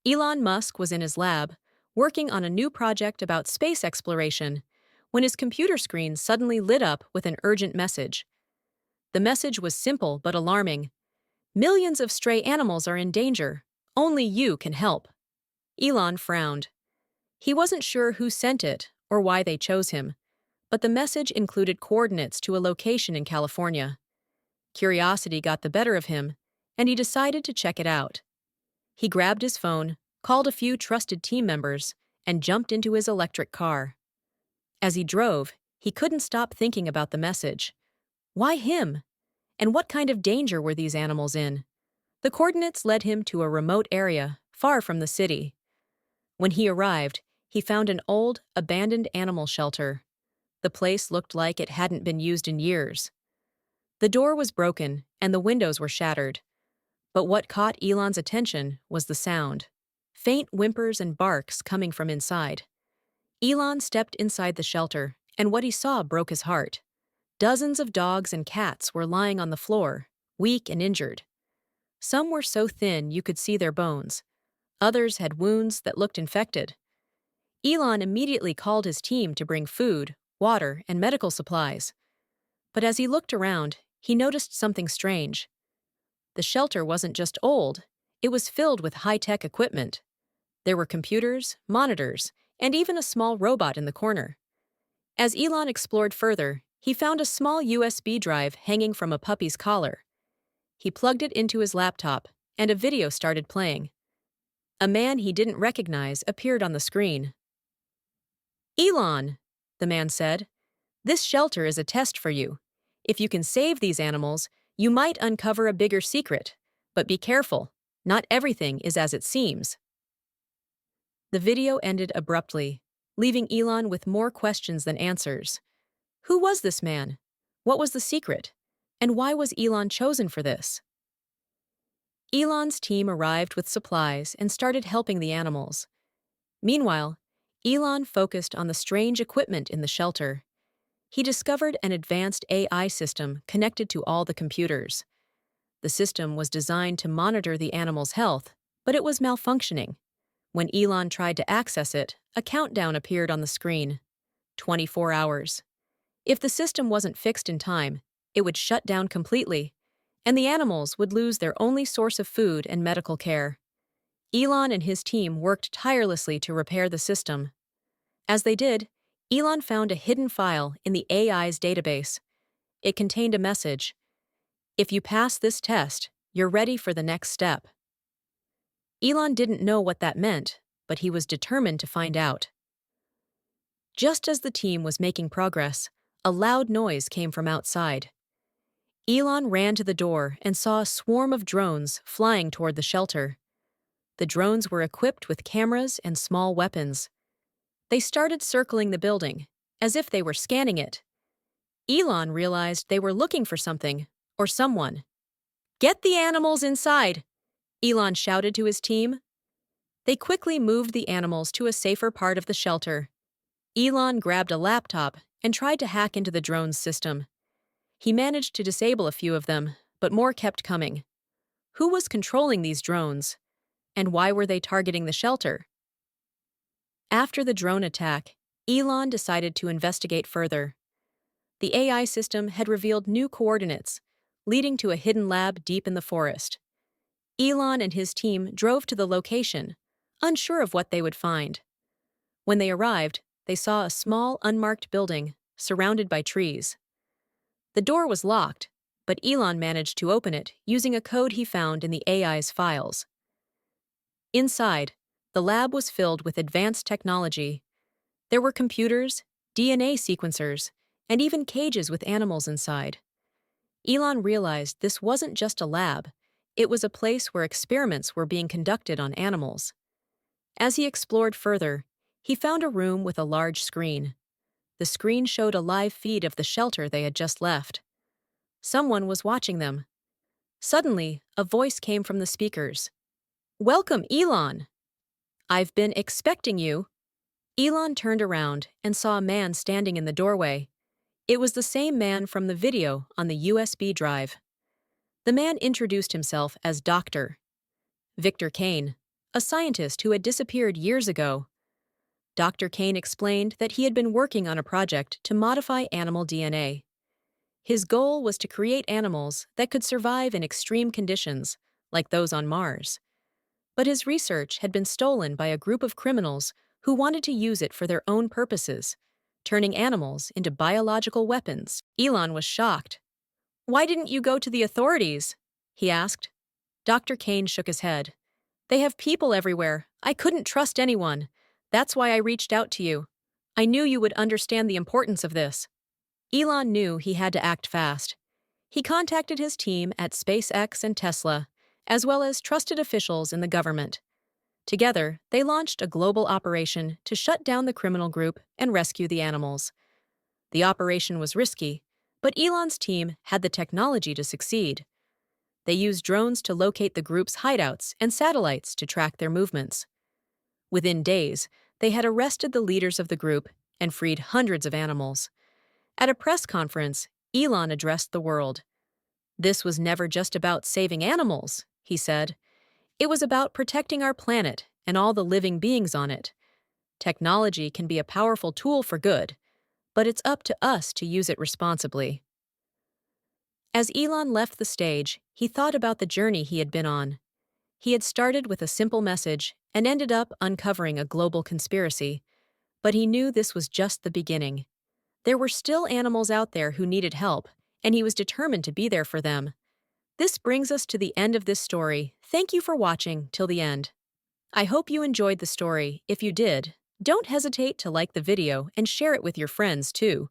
Elon Musk was in his lab, working on a new project about space exploration, when his computer screen suddenly lit up with an urgent message. The message was simple but alarming. Millions of stray animals are in danger. Only you can help. Elon frowned. He wasn't sure who sent it or why they chose him, but the message included coordinates to a location in California. Curiosity got the better of him, and he decided to check it out. He grabbed his phone, called a few trusted team members, and jumped into his electric car. As he drove, he couldn't stop thinking about the message. Why him? And what kind of danger were these animals in? The coordinates led him to a remote area, far from the city. When he arrived, he found an old, abandoned animal shelter. The place looked like it hadn't been used in years. The door was broken, and the windows were shattered. But what caught Elon's attention was the sound. Faint whimpers and barks coming from inside. Elon stepped inside the shelter, and what he saw broke his heart. Dozens of dogs and cats were lying on the floor, weak and injured. Some were so thin you could see their bones. Others had wounds that looked infected. Elon immediately called his team to bring food, water, and medical supplies. But as he looked around, he noticed something strange. The shelter wasn't just old, it was filled with high-tech equipment. There were computers, monitors, and even a small robot in the corner. As Elon explored further, he found a small USB drive hanging from a puppy's collar. He plugged it into his laptop, and a video started playing. A man he didn't recognize appeared on the screen. "Elon," the man said, "this shelter is a test for you. If you can save these animals, you might uncover a bigger secret. But be careful, not everything is as it seems." The video ended abruptly, leaving Elon with more questions than answers. Who was this man? What was the secret? And why was Elon chosen for this? Elon's team arrived with supplies and started helping the animals. Meanwhile, Elon focused on the strange equipment in the shelter. He discovered an advanced AI system connected to all the computers. The system was designed to monitor the animal's health, but it was malfunctioning. When Elon tried to access it, a countdown appeared on the screen. 24 hours. If the system wasn't fixed in time, it would shut down completely, and the animals would lose their only source of food and medical care. Elon and his team worked tirelessly to repair the system. As they did, Elon found a hidden file in the AI's database. It contained a message. "If you pass this test, you're ready for the next step." Elon didn't know what that meant, but he was determined to find out. Just as the team was making progress, a loud noise came from outside. Elon ran to the door and saw a swarm of drones flying toward the shelter. The drones were equipped with cameras and small weapons. They started circling the building, as if they were scanning it. Elon realized they were looking for something, or someone. "Get the animals inside!" Elon shouted to his team. They quickly moved the animals to a safer part of the shelter. Elon grabbed a laptop and tried to hack into the drone's system. He managed to disable a few of them, but more kept coming. Who was controlling these drones? And why were they targeting the shelter? After the drone attack, Elon decided to investigate further. The AI system had revealed new coordinates, leading to a hidden lab deep in the forest. Elon and his team drove to the location, unsure of what they would find. When they arrived, they saw a small, unmarked building, surrounded by trees. The door was locked, but Elon managed to open it using a code he found in the AI's files. Inside, the lab was filled with advanced technology. There were computers, DNA sequencers, and even cages with animals inside. Elon realized this wasn't just a lab, it was a place where experiments were being conducted on animals. As he explored further, he found a room with a large screen. The screen showed a live feed of the shelter they had just left. Someone was watching them. Suddenly, a voice came from the speakers. "Welcome, Elon! I've been expecting you." Elon turned around and saw a man standing in the doorway. It was the same man from the video on the USB drive. The man introduced himself as Dr. Victor Kane, a scientist who had disappeared years ago. Dr. Kane explained that he had been working on a project to modify animal DNA. His goal was to create animals that could survive in extreme conditions, like those on Mars. But his research had been stolen by a group of criminals who wanted to use it for their own purposes, turning animals into biological weapons. Elon was shocked. "Why didn't you go to the authorities?" he asked. Dr. Kane shook his head. "They have people everywhere. I couldn't trust anyone. That's why I reached out to you. I knew you would understand the importance of this." Elon knew he had to act fast. He contacted his team at SpaceX and Tesla, as well as trusted officials in the government. Together, they launched a global operation to shut down the criminal group and rescue the animals. The operation was risky, but Elon's team had the technology to succeed. They used drones to locate the group's hideouts and satellites to track their movements. Within days, they had arrested the leaders of the group and freed hundreds of animals. At a press conference, Elon addressed the world. "This was never just about saving animals," he said. "It was about protecting our planet and all the living beings on it. Technology can be a powerful tool for good, but it's up to us to use it responsibly." As Elon left the stage, he thought about the journey he had been on. He had started with a simple message and ended up uncovering a global conspiracy. But he knew this was just the beginning. There were still animals out there who needed help, and he was determined to be there for them. This brings us to the end of this story. Thank you for watching till the end. I hope you enjoyed the story. If you did, don't hesitate to like the video and share it with your friends too.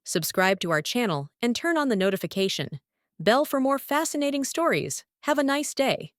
Subscribe to our channel and turn on the notification bell for more fascinating stories. Have a nice day.